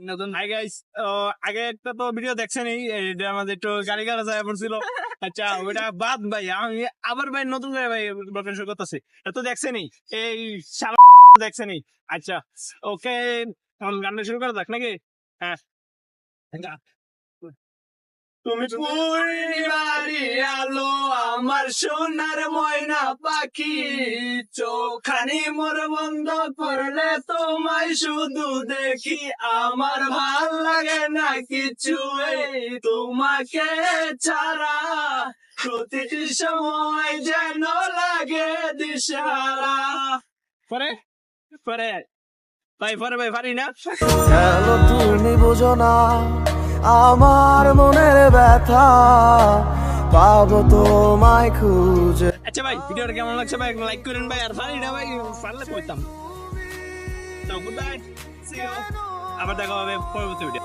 নতুন hi guys, আগে একটা তো ভিডিও দেখছেনই, এটা আমাদের একটু গাড়ি গাড়া যায় পড়ছিল। আচ্ছা ওটা বাদ ভাই, আমি আবার ভাই নতুন করে ভাই ব্লগটা শুরু করতেছি। এটা তো দেখছেনই, এই শালা দেখছেনই। আচ্ছা ওকে, গানটা শুরু করা যাক নাকি? হ্যাঁ, তুমি পূর্ণিমারি আলো আমার সোনার ময়না পাখি, চোখানি মোর বন্ধ করলে তোমায় শুধু দেখি, আমার ভাল লাগে না কিছু এই তোমাকে ছাড়া, প্রতিটি সময় যেন লাগে দিশারা। পরে পরে ভাই পরে ভাই পারি না। কেন তুমি বোঝো না আমার মনের ব্যথা, পাবো তোমায় খুঁজে। আচ্ছা ভাই, ভিডিওটা কেমন লাগছে ভাই লাইক করেন ভাই, আর পারি না ভাই পারলে কইতাম। তো গুড বাই, সি ইউ, আবার দেখা হবে পরবর্তী ভিডিও।